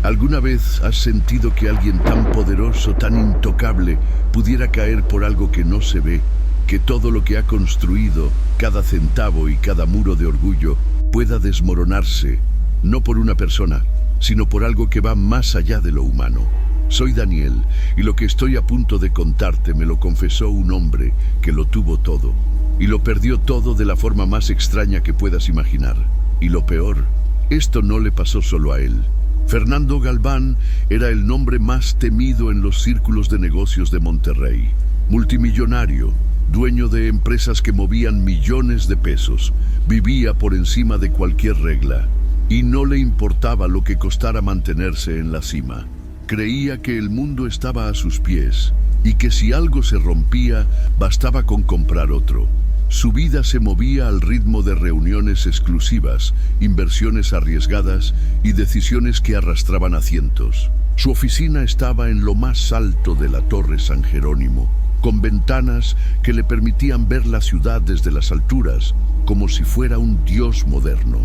¿Alguna vez has sentido que alguien tan poderoso, tan intocable, pudiera caer por algo que no se ve? Que todo lo que ha construido, cada centavo y cada muro de orgullo, pueda desmoronarse, no por una persona, sino por algo que va más allá de lo humano. Soy Daniel, y lo que estoy a punto de contarte me lo confesó un hombre que lo tuvo todo, y lo perdió todo de la forma más extraña que puedas imaginar. Y lo peor, esto no le pasó solo a él. Fernando Galván era el nombre más temido en los círculos de negocios de Monterrey. Multimillonario, dueño de empresas que movían millones de pesos, vivía por encima de cualquier regla y no le importaba lo que costara mantenerse en la cima. Creía que el mundo estaba a sus pies y que si algo se rompía, bastaba con comprar otro. Su vida se movía al ritmo de reuniones exclusivas, inversiones arriesgadas y decisiones que arrastraban a cientos. Su oficina estaba en lo más alto de la Torre San Jerónimo, con ventanas que le permitían ver la ciudad desde las alturas, como si fuera un dios moderno.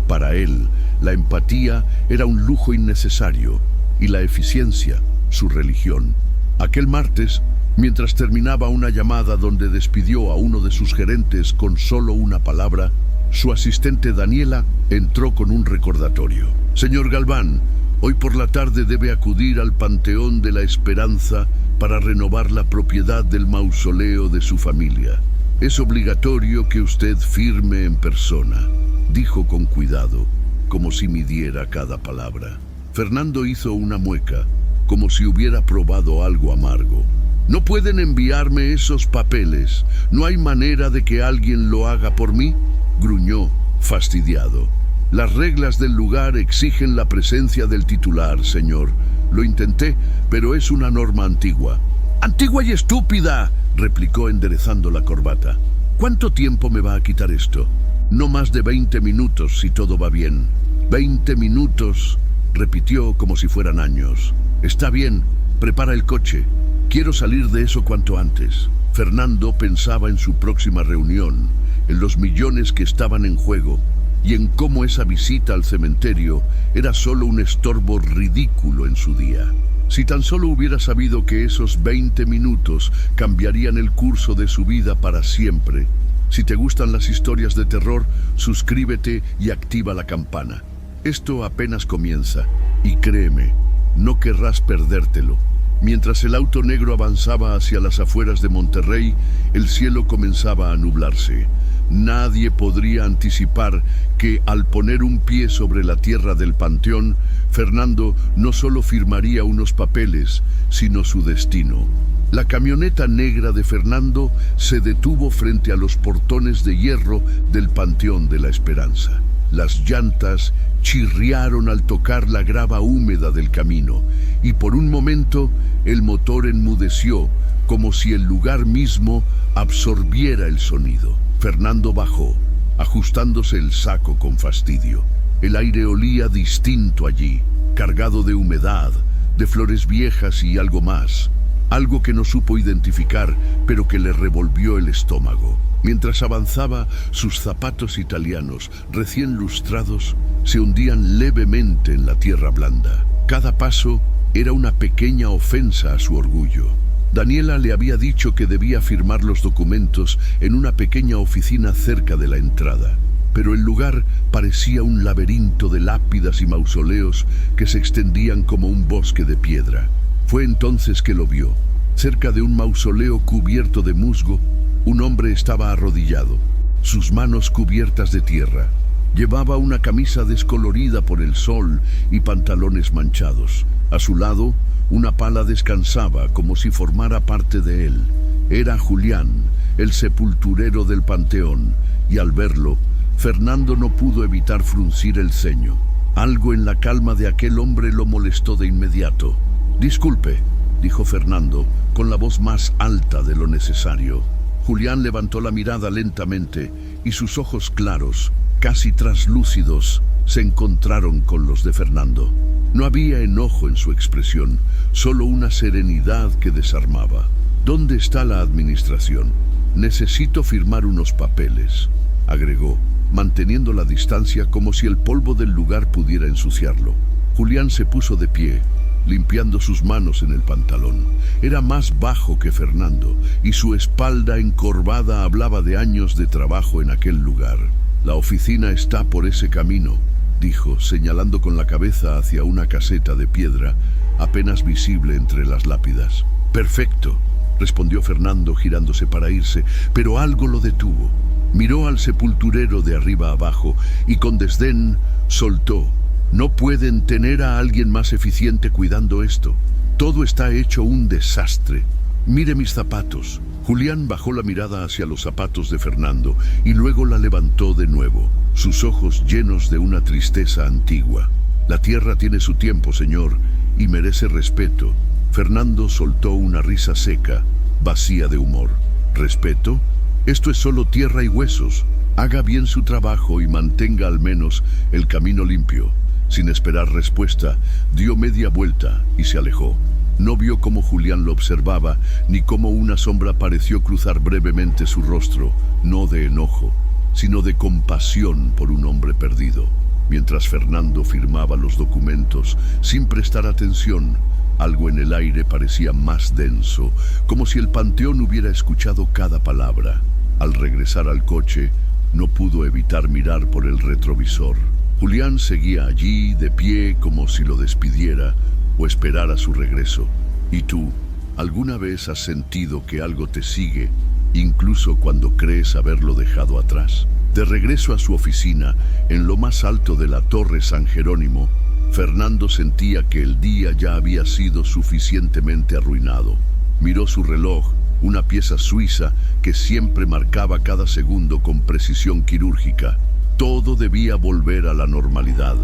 Para él, la empatía era un lujo innecesario y la eficiencia, su religión. Aquel martes, mientras terminaba una llamada donde despidió a uno de sus gerentes con solo una palabra, su asistente Daniela entró con un recordatorio. Señor Galván, hoy por la tarde debe acudir al Panteón de la Esperanza para renovar la propiedad del mausoleo de su familia. Es obligatorio que usted firme en persona, dijo con cuidado, como si midiera cada palabra. Fernando hizo una mueca, como si hubiera probado algo amargo. ¿No pueden enviarme esos papeles? ¿No hay manera de que alguien lo haga por mí?, gruñó, fastidiado. Las reglas del lugar exigen la presencia del titular, señor. Lo intenté, pero es una norma antigua. ¡Antigua y estúpida!, replicó enderezando la corbata. ¿Cuánto tiempo me va a quitar esto? No más de 20 minutos, si todo va bien. 20 minutos, repitió como si fueran años. Está bien, prepara el coche. Quiero salir de eso cuanto antes. Fernando pensaba en su próxima reunión, en los millones que estaban en juego y en cómo esa visita al cementerio era solo un estorbo ridículo en su día. Si tan solo hubiera sabido que esos 20 minutos cambiarían el curso de su vida para siempre. Si te gustan las historias de terror, suscríbete y activa la campana. Esto apenas comienza, y créeme, no querrás perdértelo. Mientras el auto negro avanzaba hacia las afueras de Monterrey, el cielo comenzaba a nublarse. Nadie podría anticipar que, al poner un pie sobre la tierra del panteón, Fernando no solo firmaría unos papeles, sino su destino. La camioneta negra de Fernando se detuvo frente a los portones de hierro del Panteón de la Esperanza. Las llantas chirriaron al tocar la grava húmeda del camino, y por un momento el motor enmudeció, como si el lugar mismo absorbiera el sonido. Fernando bajó, ajustándose el saco con fastidio. El aire olía distinto allí, cargado de humedad, de flores viejas y algo más. Algo que no supo identificar, pero que le revolvió el estómago. Mientras avanzaba, sus zapatos italianos, recién lustrados, se hundían levemente en la tierra blanda. Cada paso era una pequeña ofensa a su orgullo. Daniela le había dicho que debía firmar los documentos en una pequeña oficina cerca de la entrada, pero el lugar parecía un laberinto de lápidas y mausoleos que se extendían como un bosque de piedra. Fue entonces que lo vio. Cerca de un mausoleo cubierto de musgo, un hombre estaba arrodillado, sus manos cubiertas de tierra. Llevaba una camisa descolorida por el sol y pantalones manchados. A su lado, una pala descansaba como si formara parte de él. Era Julián, el sepulturero del panteón, y al verlo, Fernando no pudo evitar fruncir el ceño. Algo en la calma de aquel hombre lo molestó de inmediato. «Disculpe», dijo Fernando, con la voz más alta de lo necesario. Julián levantó la mirada lentamente y sus ojos claros, casi traslúcidos, se encontraron con los de Fernando. No había enojo en su expresión, solo una serenidad que desarmaba. «¿Dónde está la administración? Necesito firmar unos papeles», agregó, manteniendo la distancia como si el polvo del lugar pudiera ensuciarlo. Julián se puso de pie, limpiando sus manos en el pantalón. Era más bajo que Fernando, y su espalda encorvada hablaba de años de trabajo en aquel lugar. «La oficina está por ese camino», dijo, señalando con la cabeza hacia una caseta de piedra, apenas visible entre las lápidas. «Perfecto», respondió Fernando girándose para irse, pero algo lo detuvo. Miró al sepulturero de arriba abajo y con desdén soltó: «No pueden tener a alguien más eficiente cuidando esto. Todo está hecho un desastre. Mire mis zapatos». Julián bajó la mirada hacia los zapatos de Fernando y luego la levantó de nuevo, sus ojos llenos de una tristeza antigua. «La tierra tiene su tiempo, señor, y merece respeto». Fernando soltó una risa seca, vacía de humor. «¿Respeto? Esto es solo tierra y huesos. Haga bien su trabajo y mantenga al menos el camino limpio». Sin esperar respuesta, dio media vuelta y se alejó. No vio cómo Julián lo observaba, ni cómo una sombra pareció cruzar brevemente su rostro, no de enojo, sino de compasión por un hombre perdido. Mientras Fernando firmaba los documentos, sin prestar atención, algo en el aire parecía más denso, como si el panteón hubiera escuchado cada palabra. Al regresar al coche, no pudo evitar mirar por el retrovisor. Julián seguía allí, de pie, como si lo despidiera o esperara su regreso. ¿Y tú, alguna vez has sentido que algo te sigue, incluso cuando crees haberlo dejado atrás? De regreso a su oficina, en lo más alto de la Torre San Jerónimo, Fernando sentía que el día ya había sido suficientemente arruinado. Miró su reloj, una pieza suiza que siempre marcaba cada segundo con precisión quirúrgica. Todo debía volver a la normalidad.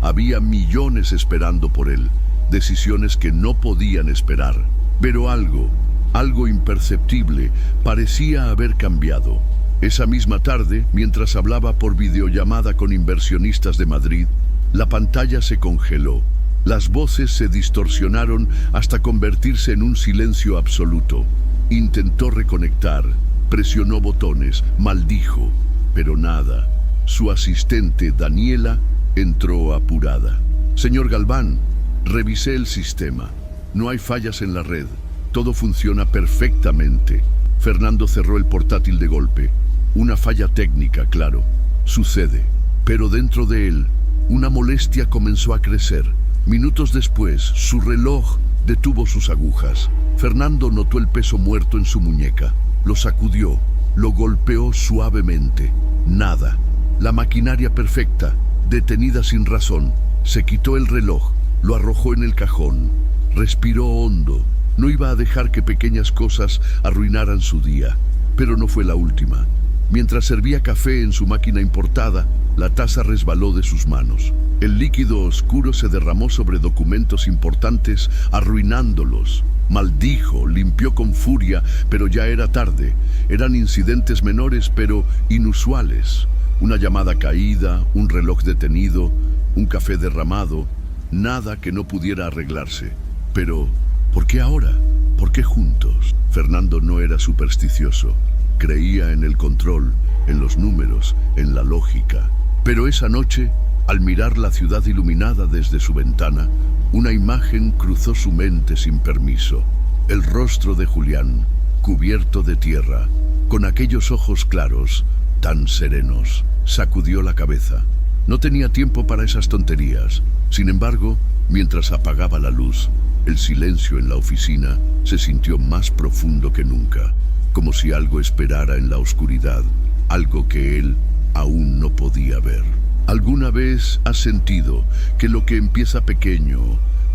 Había millones esperando por él, decisiones que no podían esperar. Pero algo imperceptible, parecía haber cambiado. Esa misma tarde, mientras hablaba por videollamada con inversionistas de Madrid, la pantalla se congeló. Las voces se distorsionaron hasta convertirse en un silencio absoluto. Intentó reconectar, presionó botones, maldijo, pero nada. Su asistente, Daniela, entró apurada. «Señor Galván, revisé el sistema. No hay fallas en la red. Todo funciona perfectamente». Fernando cerró el portátil de golpe. Una falla técnica, claro. Sucede. Pero dentro de él, una molestia comenzó a crecer. Minutos después, su reloj detuvo sus agujas. Fernando notó el peso muerto en su muñeca. Lo sacudió, lo golpeó suavemente. Nada. La maquinaria perfecta, detenida sin razón. Se quitó el reloj, lo arrojó en el cajón. Respiró hondo. No iba a dejar que pequeñas cosas arruinaran su día. Pero no fue la última. Mientras servía café en su máquina importada, la taza resbaló de sus manos. El líquido oscuro se derramó sobre documentos importantes, arruinándolos. Maldijo, limpió con furia, pero ya era tarde. Eran incidentes menores, pero inusuales. Una llamada caída, un reloj detenido, un café derramado, nada que no pudiera arreglarse. Pero, ¿por qué ahora? ¿Por qué juntos? Fernando no era supersticioso. Creía en el control, en los números, en la lógica. Pero esa noche, al mirar la ciudad iluminada desde su ventana, una imagen cruzó su mente sin permiso. El rostro de Julián, cubierto de tierra, con aquellos ojos claros, tan serenos. Sacudió la cabeza. No tenía tiempo para esas tonterías. Sin embargo, mientras apagaba la luz, el silencio en la oficina se sintió más profundo que nunca, como si algo esperara en la oscuridad, algo que él aún no podía ver. ¿Alguna vez has sentido que lo que empieza pequeño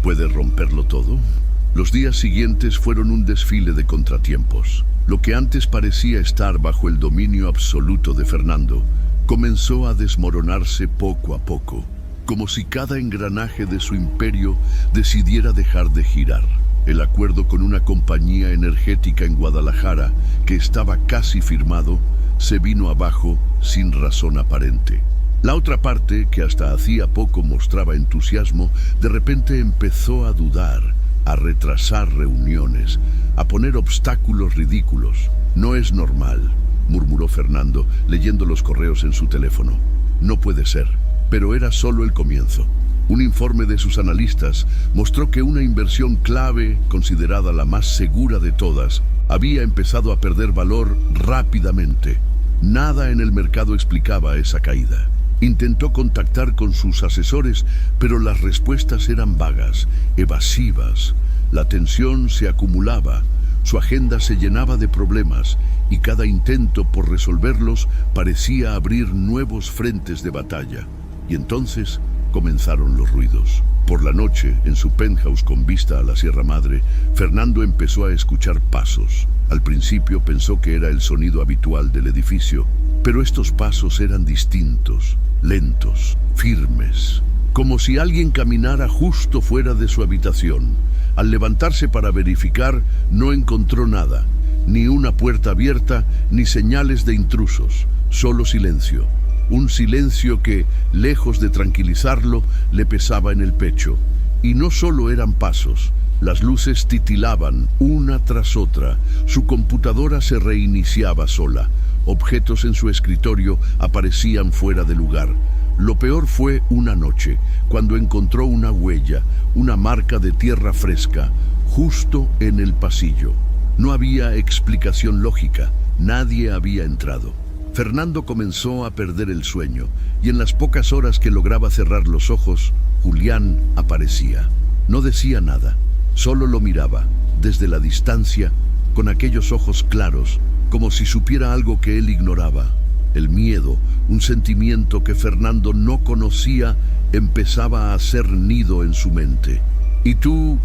puede romperlo todo? Los días siguientes fueron un desfile de contratiempos. Lo que antes parecía estar bajo el dominio absoluto de Fernando comenzó a desmoronarse poco a poco, como si cada engranaje de su imperio decidiera dejar de girar. El acuerdo con una compañía energética en Guadalajara, que estaba casi firmado, se vino abajo sin razón aparente. La otra parte, que hasta hacía poco mostraba entusiasmo, de repente empezó a dudar, a retrasar reuniones, a poner obstáculos ridículos. «No es normal», murmuró Fernando, leyendo los correos en su teléfono. «No puede ser». Pero era solo el comienzo. Un informe de sus analistas mostró que una inversión clave, considerada la más segura de todas, había empezado a perder valor rápidamente. Nada en el mercado explicaba esa caída. Intentó contactar con sus asesores, pero las respuestas eran vagas, evasivas. La tensión se acumulaba, su agenda se llenaba de problemas y cada intento por resolverlos parecía abrir nuevos frentes de batalla. Y entonces comenzaron los ruidos. Por la noche, en su penthouse con vista a la Sierra Madre, Fernando empezó a escuchar pasos. Al principio pensó que era el sonido habitual del edificio, pero estos pasos eran distintos, lentos, firmes, como si alguien caminara justo fuera de su habitación. Al levantarse para verificar, no encontró nada, ni una puerta abierta, ni señales de intrusos, solo silencio. Un silencio que, lejos de tranquilizarlo, le pesaba en el pecho. Y no solo eran pasos, las luces titilaban una tras otra, su computadora se reiniciaba sola, objetos en su escritorio aparecían fuera de lugar. Lo peor fue una noche, cuando encontró una huella, una marca de tierra fresca, justo en el pasillo. No había explicación lógica, nadie había entrado. Fernando comenzó a perder el sueño, y en las pocas horas que lograba cerrar los ojos, Julián aparecía. No decía nada, solo lo miraba, desde la distancia, con aquellos ojos claros, como si supiera algo que él ignoraba. El miedo, un sentimiento que Fernando no conocía, empezaba a hacer nido en su mente. ¿Y tú,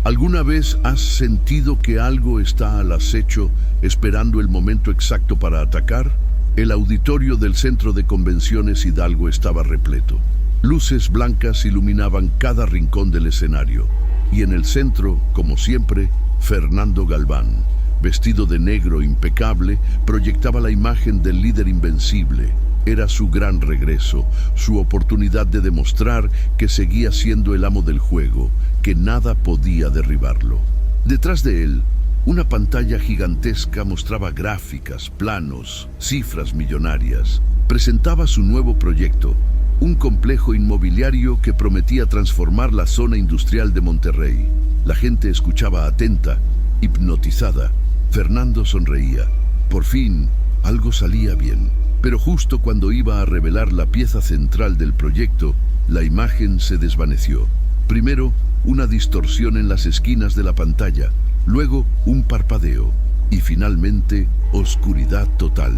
alguna vez has sentido que algo está al acecho, esperando el momento exacto para atacar? El auditorio del Centro de Convenciones Hidalgo estaba repleto. Luces blancas iluminaban cada rincón del escenario. Y en el centro, como siempre, Fernando Galván, vestido de negro impecable, proyectaba la imagen del líder invencible. Era su gran regreso, su oportunidad de demostrar que seguía siendo el amo del juego, que nada podía derribarlo. Detrás de él, una pantalla gigantesca mostraba gráficas, planos, cifras millonarias. Presentaba su nuevo proyecto, un complejo inmobiliario que prometía transformar la zona industrial de Monterrey. La gente escuchaba atenta, hipnotizada. Fernando sonreía. Por fin, algo salía bien. Pero justo cuando iba a revelar la pieza central del proyecto, la imagen se desvaneció. Primero, una distorsión en las esquinas de la pantalla, luego un parpadeo y finalmente oscuridad total.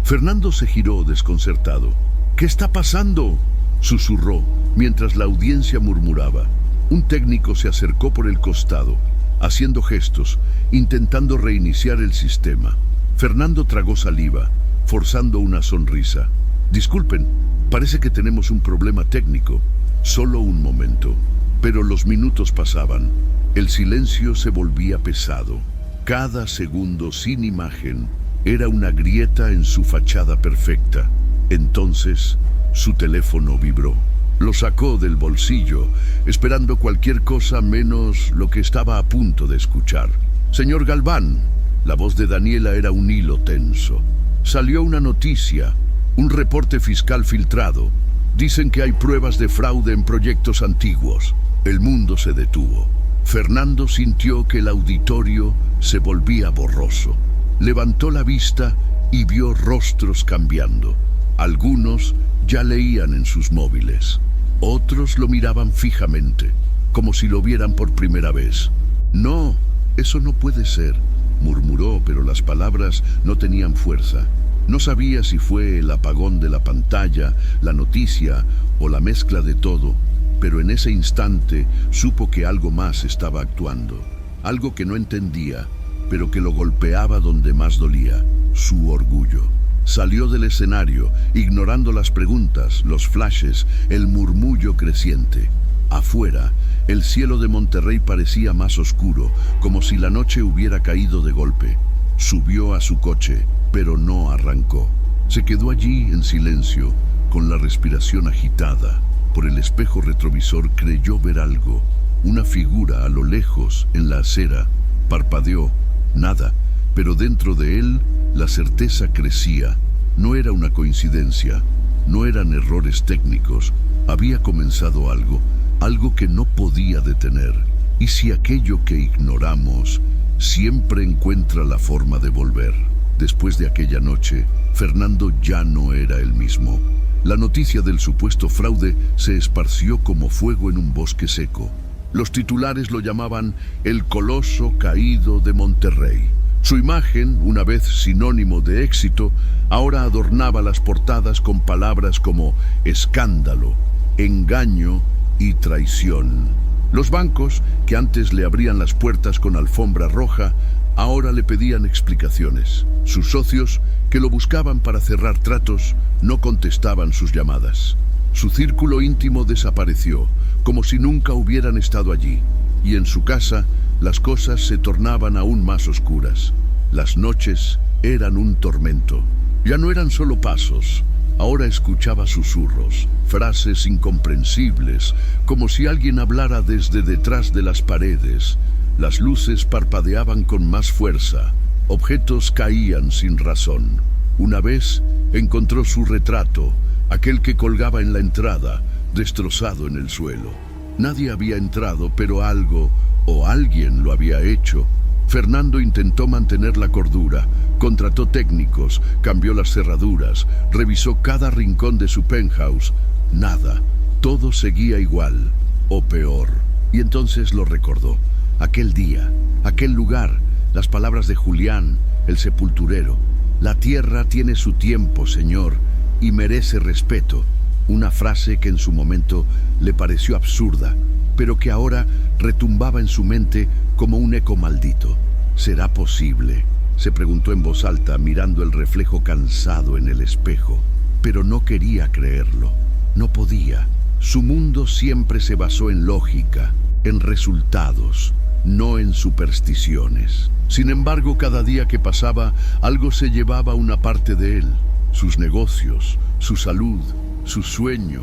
Fernando se giró desconcertado. ¿Qué está pasando?, susurró, mientras la audiencia murmuraba. Un técnico se acercó por el costado, haciendo gestos, intentando reiniciar el sistema. Fernando tragó saliva, forzando una sonrisa. Disculpen, parece que tenemos un problema técnico. Solo un momento. Pero los minutos pasaban. El silencio se volvía pesado. Cada segundo sin imagen era una grieta en su fachada perfecta. Entonces, su teléfono vibró. Lo sacó del bolsillo, esperando cualquier cosa menos lo que estaba a punto de escuchar. «Señor Galván», la voz de Daniela era un hilo tenso. «Salió una noticia, un reporte fiscal filtrado. Dicen que hay pruebas de fraude en proyectos antiguos». El mundo se detuvo. Fernando sintió que el auditorio se volvía borroso. Levantó la vista y vio rostros cambiando. Algunos ya leían en sus móviles. Otros lo miraban fijamente, como si lo vieran por primera vez. «No, eso no puede ser», murmuró, pero las palabras no tenían fuerza. No sabía si fue el apagón de la pantalla, la noticia o la mezcla de todo, pero en ese instante supo que algo más estaba actuando. Algo que no entendía, pero que lo golpeaba donde más dolía: su orgullo. Salió del escenario, ignorando las preguntas, los flashes, el murmullo creciente. Afuera, el cielo de Monterrey parecía más oscuro, como si la noche hubiera caído de golpe. Subió a su coche, pero no arrancó. Se quedó allí en silencio, con la respiración agitada. Por el espejo retrovisor creyó ver algo, una figura a lo lejos en la acera. Parpadeó, nada, pero dentro de él la certeza crecía. No era una coincidencia, no eran errores técnicos, había comenzado algo, algo que no podía detener. Y si aquello que ignoramos siempre encuentra la forma de volver. Después de aquella noche, Fernando ya no era el mismo. La noticia del supuesto fraude se esparció como fuego en un bosque seco. Los titulares lo llamaban el coloso caído de Monterrey. Su imagen, una vez sinónimo de éxito, ahora adornaba las portadas con palabras como escándalo, engaño y traición. Los bancos, que antes le abrían las puertas con alfombra roja, ahora le pedían explicaciones. Sus socios, que lo buscaban para cerrar tratos, no contestaban sus llamadas. Su círculo íntimo desapareció, como si nunca hubieran estado allí, y en su casa las cosas se tornaban aún más oscuras. Las noches eran un tormento. Ya no eran solo pasos, ahora escuchaba susurros, frases incomprensibles, como si alguien hablara desde detrás de las paredes. Las luces parpadeaban con más fuerza, objetos caían sin razón. Una vez encontró su retrato, aquel que colgaba en la entrada, destrozado en el suelo. Nadie había entrado, pero algo o alguien lo había hecho. Fernando intentó mantener la cordura, contrató técnicos, cambió las cerraduras, revisó cada rincón de su penthouse. Nada, todo seguía igual, o peor. Y entonces lo recordó. Aquel día, aquel lugar, las palabras de Julián, el sepulturero. La tierra tiene su tiempo, señor, y merece respeto. Una frase que en su momento le pareció absurda, pero que ahora retumbaba en su mente como un eco maldito. ¿Será posible?, se preguntó en voz alta, mirando el reflejo cansado en el espejo. Pero no quería creerlo. No podía. Su mundo siempre se basó en lógica, en resultados, no en supersticiones. Sin embargo, cada día que pasaba, algo se llevaba una parte de él. Sus negocios, su salud, su sueño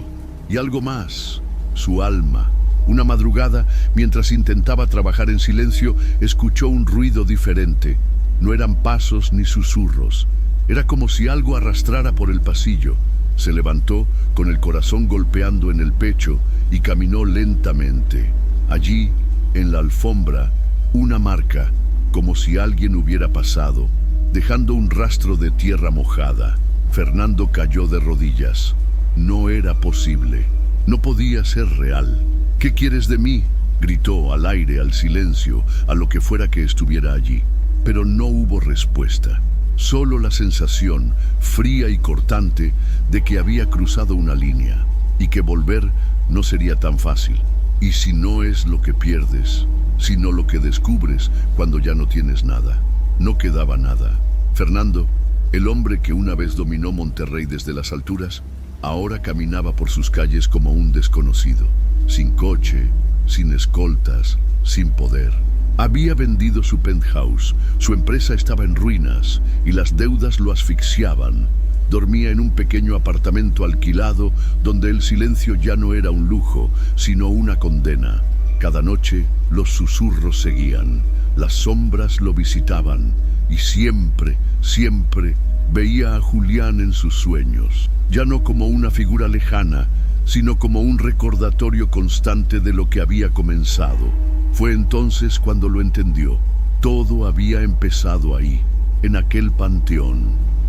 y algo más, su alma. Una madrugada, mientras intentaba trabajar en silencio, escuchó un ruido diferente. No eran pasos ni susurros. Era como si algo arrastrara por el pasillo. Se levantó, con el corazón golpeando en el pecho, y caminó lentamente. Allí, en la alfombra, una marca, como si alguien hubiera pasado, dejando un rastro de tierra mojada. Fernando cayó de rodillas. No era posible. No podía ser real. ¿Qué quieres de mí?, gritó al aire, al silencio, a lo que fuera que estuviera allí. Pero no hubo respuesta. Solo la sensación, fría y cortante, de que había cruzado una línea y que volver no sería tan fácil. Y si no es lo que pierdes, sino lo que descubres cuando ya no tienes nada. No quedaba nada. Fernando, el hombre que una vez dominó Monterrey desde las alturas, ahora caminaba por sus calles como un desconocido, sin coche, sin escoltas, sin poder. Había vendido su penthouse, su empresa estaba en ruinas y las deudas lo asfixiaban. Dormía en un pequeño apartamento alquilado donde el silencio ya no era un lujo, sino una condena. Cada noche los susurros seguían, las sombras lo visitaban y siempre, siempre veía a Julián en sus sueños, ya no como una figura lejana, sino como un recordatorio constante de lo que había comenzado. Fue entonces cuando lo entendió. Todo había empezado ahí, en aquel panteón,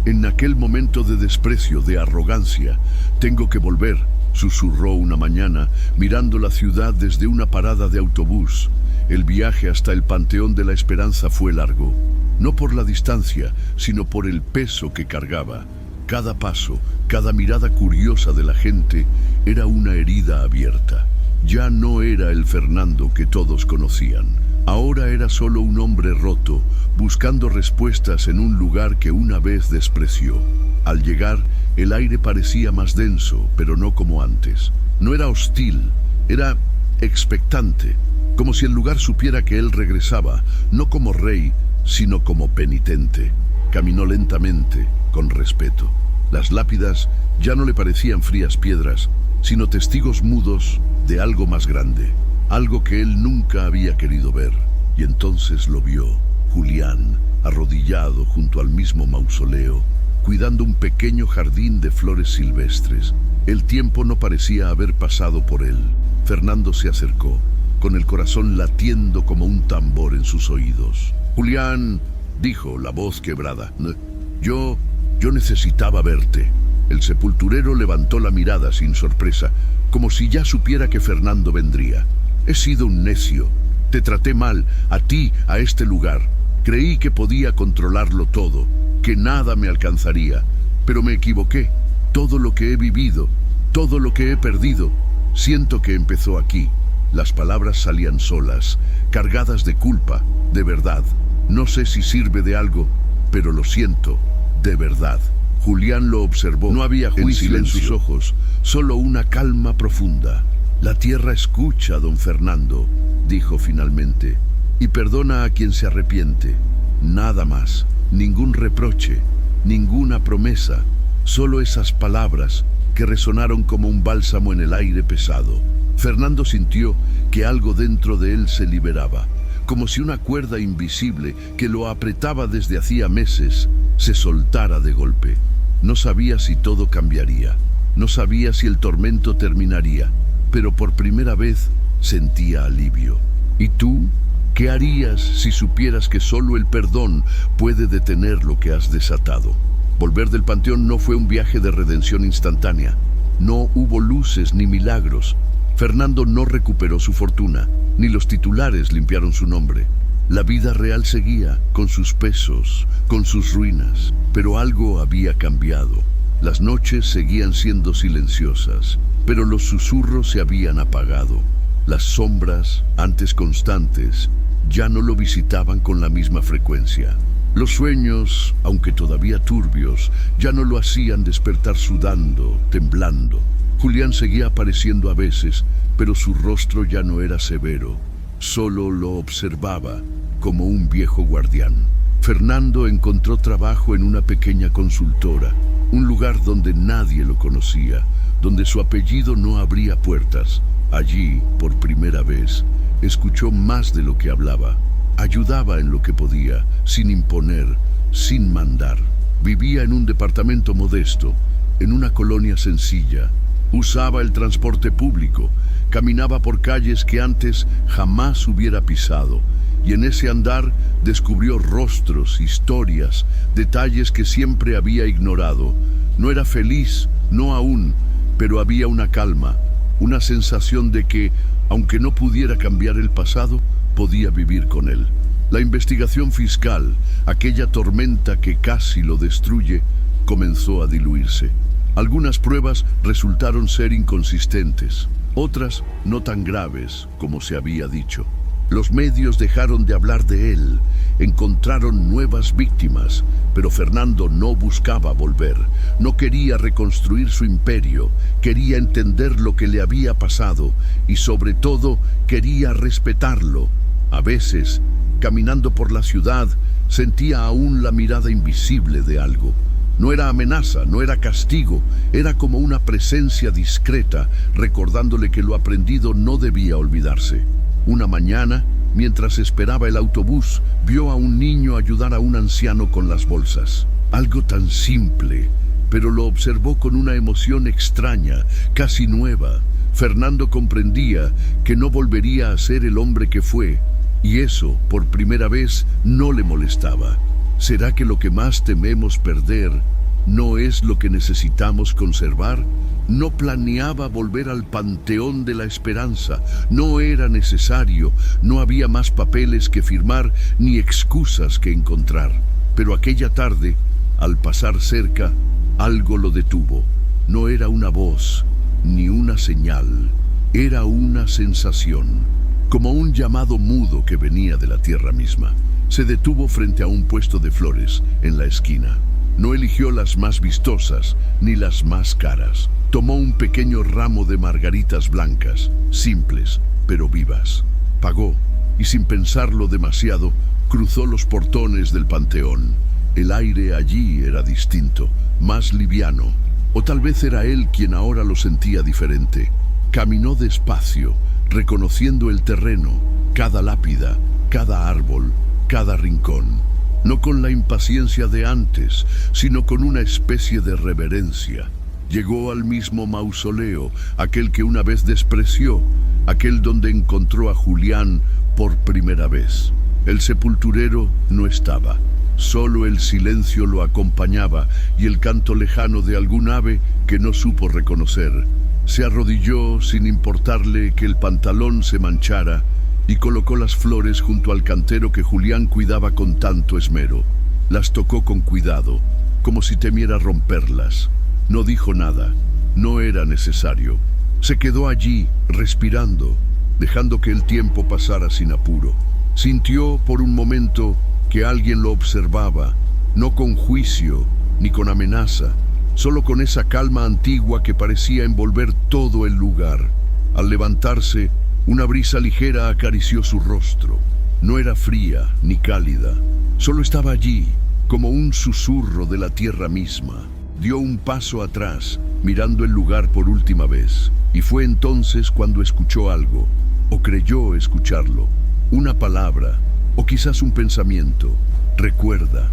en aquel momento de desprecio, de arrogancia. Tengo que volver, susurró una mañana, mirando la ciudad desde una parada de autobús. El viaje hasta el Panteón de la Esperanza fue largo, no por la distancia, sino por el peso que cargaba. Cada paso, cada mirada curiosa de la gente era una herida abierta. Ya no era el Fernando que todos conocían. Ahora era solo un hombre roto, buscando respuestas en un lugar que una vez despreció. Al llegar, el aire parecía más denso, pero no como antes. No era hostil, era expectante, como si el lugar supiera que él regresaba, no como rey, sino como penitente. Caminó lentamente, con respeto. Las lápidas ya no le parecían frías piedras, sino testigos mudos de algo más grande, algo que él nunca había querido ver. Y entonces lo vio, Julián, arrodillado junto al mismo mausoleo, cuidando un pequeño jardín de flores silvestres. El tiempo no parecía haber pasado por él. Fernando se acercó, con el corazón latiendo como un tambor en sus oídos. «Julián», dijo la voz quebrada, yo necesitaba verte». El sepulturero levantó la mirada sin sorpresa, como si ya supiera que Fernando vendría. «He sido un necio. Te traté mal, a ti, a este lugar. Creí que podía controlarlo todo, que nada me alcanzaría. Pero me equivoqué. Todo lo que he vivido, todo lo que he perdido, siento que empezó aquí». Las palabras salían solas, cargadas de culpa, de verdad. «No sé si sirve de algo, pero lo siento, de verdad». Julián lo observó. No había juicio en sus ojos, solo una calma profunda. «La tierra escucha, don Fernando», dijo finalmente, «y perdona a quien se arrepiente. Nada más, ningún reproche, ninguna promesa, solo esas palabras que resonaron como un bálsamo en el aire pesado». Fernando sintió que algo dentro de él se liberaba, como si una cuerda invisible que lo apretaba desde hacía meses se soltara de golpe. No sabía si todo cambiaría, no sabía si el tormento terminaría, pero por primera vez sentía alivio. ¿Y tú? ¿Qué harías si supieras que solo el perdón puede detener lo que has desatado? Volver del panteón no fue un viaje de redención instantánea. No hubo luces ni milagros. Fernando no recuperó su fortuna, ni los titulares limpiaron su nombre. La vida real seguía, con sus pesos, con sus ruinas, pero algo había cambiado. Las noches seguían siendo silenciosas, pero los susurros se habían apagado. Las sombras, antes constantes, ya no lo visitaban con la misma frecuencia. Los sueños, aunque todavía turbios, ya no lo hacían despertar sudando, temblando. Julián seguía apareciendo a veces, pero su rostro ya no era severo. Solo lo observaba como un viejo guardián. Fernando encontró trabajo en una pequeña consultora, un lugar donde nadie lo conocía, donde su apellido no abría puertas. Allí, por primera vez, escuchó más de lo que hablaba. Ayudaba en lo que podía, sin imponer, sin mandar. Vivía en un departamento modesto, en una colonia sencilla. Usaba el transporte público, caminaba por calles que antes jamás hubiera pisado, y en ese andar descubrió rostros, historias, detalles que siempre había ignorado. No era feliz, no aún, pero había una calma, una sensación de que, aunque no pudiera cambiar el pasado, podía vivir con él. La investigación fiscal, aquella tormenta que casi lo destruye, comenzó a diluirse. Algunas pruebas resultaron ser inconsistentes, otras no tan graves como se había dicho. Los medios dejaron de hablar de él, encontraron nuevas víctimas, pero Fernando no buscaba volver, no quería reconstruir su imperio, quería entender lo que le había pasado y sobre todo quería respetarlo. A veces, caminando por la ciudad, sentía aún la mirada invisible de algo. No era amenaza, no era castigo, era como una presencia discreta, recordándole que lo aprendido no debía olvidarse. Una mañana, mientras esperaba el autobús, vio a un niño ayudar a un anciano con las bolsas. Algo tan simple, pero lo observó con una emoción extraña, casi nueva. Fernando comprendía que no volvería a ser el hombre que fue, y eso, por primera vez, no le molestaba. ¿Será que lo que más tememos perder no es lo que necesitamos conservar? No planeaba volver al panteón de la esperanza, no era necesario, no había más papeles que firmar ni excusas que encontrar. Pero aquella tarde, al pasar cerca, algo lo detuvo. No era una voz, ni una señal, era una sensación, como un llamado mudo que venía de la tierra misma. Se detuvo frente a un puesto de flores en la esquina. No eligió las más vistosas ni las más caras. Tomó un pequeño ramo de margaritas blancas, simples, pero vivas. Pagó y sin pensarlo demasiado, cruzó los portones del panteón. El aire allí era distinto, más liviano. O tal vez era él quien ahora lo sentía diferente. Caminó despacio, reconociendo el terreno, cada lápida, cada árbol, cada rincón. No con la impaciencia de antes, sino con una especie de reverencia. Llegó al mismo mausoleo, aquel que una vez despreció, aquel donde encontró a Julián por primera vez. El sepulturero no estaba. Solo el silencio lo acompañaba y el canto lejano de algún ave que no supo reconocer. Se arrodilló sin importarle que el pantalón se manchara y colocó las flores junto al cantero que Julián cuidaba con tanto esmero. Las tocó con cuidado, como si temiera romperlas. No dijo nada, no era necesario. Se quedó allí, respirando, dejando que el tiempo pasara sin apuro. Sintió por un momento que alguien lo observaba, no con juicio ni con amenaza, solo con esa calma antigua que parecía envolver todo el lugar. Al levantarse, una brisa ligera acarició su rostro. No era fría ni cálida, solo estaba allí, como un susurro de la tierra misma. Dio un paso atrás, mirando el lugar por última vez, y fue entonces cuando escuchó algo, o creyó escucharlo, una palabra, o quizás un pensamiento. Recuerda.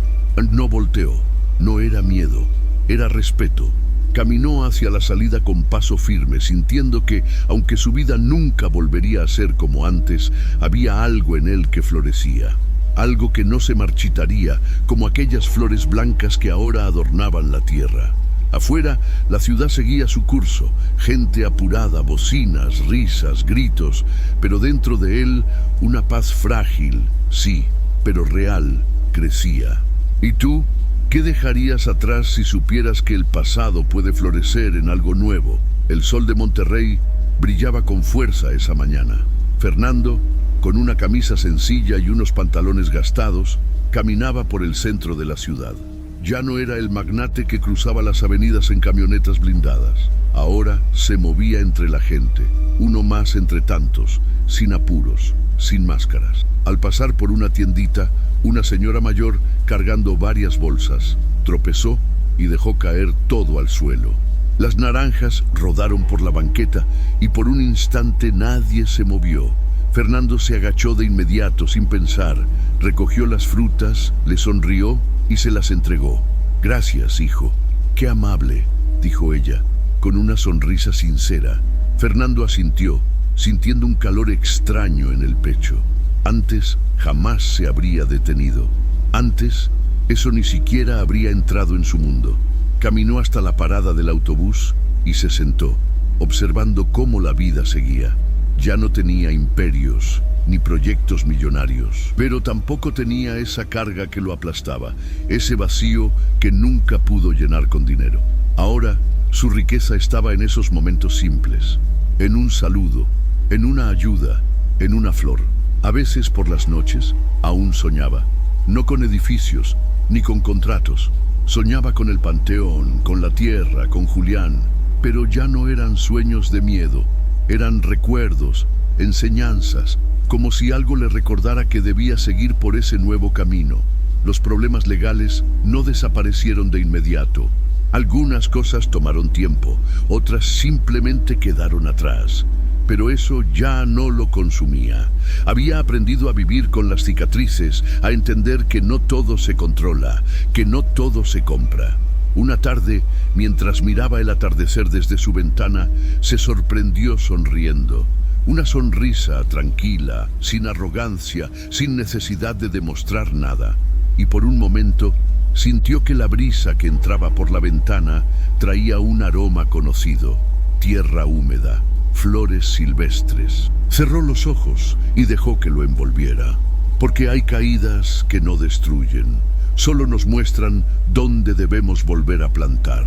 No volteó, no era miedo, era respeto. Caminó hacia la salida con paso firme, sintiendo que, aunque su vida nunca volvería a ser como antes, había algo en él que florecía. Algo que no se marchitaría, como aquellas flores blancas que ahora adornaban la tierra. Afuera, la ciudad seguía su curso, gente apurada, bocinas, risas, gritos, pero dentro de él, una paz frágil, sí, pero real, crecía. ¿Y tú? ¿Qué dejarías atrás si supieras que el pasado puede florecer en algo nuevo? El sol de Monterrey brillaba con fuerza esa mañana. Fernando, con una camisa sencilla y unos pantalones gastados, caminaba por el centro de la ciudad. Ya no era el magnate que cruzaba las avenidas en camionetas blindadas. Ahora se movía entre la gente, uno más entre tantos, sin apuros, sin máscaras. Al pasar por una tiendita, una señora mayor, cargando varias bolsas, tropezó y dejó caer todo al suelo. Las naranjas rodaron por la banqueta y por un instante nadie se movió. Fernando se agachó de inmediato sin pensar, recogió las frutas, le sonrió y se las entregó. «Gracias, hijo. Qué amable», dijo ella, con una sonrisa sincera. Fernando asintió, sintiendo un calor extraño en el pecho. Antes jamás se habría detenido. Antes, eso ni siquiera habría entrado en su mundo. Caminó hasta la parada del autobús y se sentó, observando cómo la vida seguía. Ya no tenía imperios ni proyectos millonarios, pero tampoco tenía esa carga que lo aplastaba, ese vacío que nunca pudo llenar con dinero. Ahora, su riqueza estaba en esos momentos simples, en un saludo, en una ayuda, en una flor. A veces por las noches aún soñaba, no con edificios ni con contratos. Soñaba con el panteón, con la tierra, con Julián, pero ya no eran sueños de miedo, eran recuerdos, enseñanzas, como si algo le recordara que debía seguir por ese nuevo camino. Los problemas legales no desaparecieron de inmediato. Algunas cosas tomaron tiempo, otras simplemente quedaron atrás. Pero eso ya no lo consumía. Había aprendido a vivir con las cicatrices, a entender que no todo se controla, que no todo se compra. Una tarde, mientras miraba el atardecer desde su ventana, se sorprendió sonriendo. Una sonrisa tranquila, sin arrogancia, sin necesidad de demostrar nada. Y por un momento, sintió que la brisa que entraba por la ventana traía un aroma conocido, tierra húmeda, flores silvestres. Cerró los ojos y dejó que lo envolviera, porque hay caídas que no destruyen, solo nos muestran dónde debemos volver a plantar.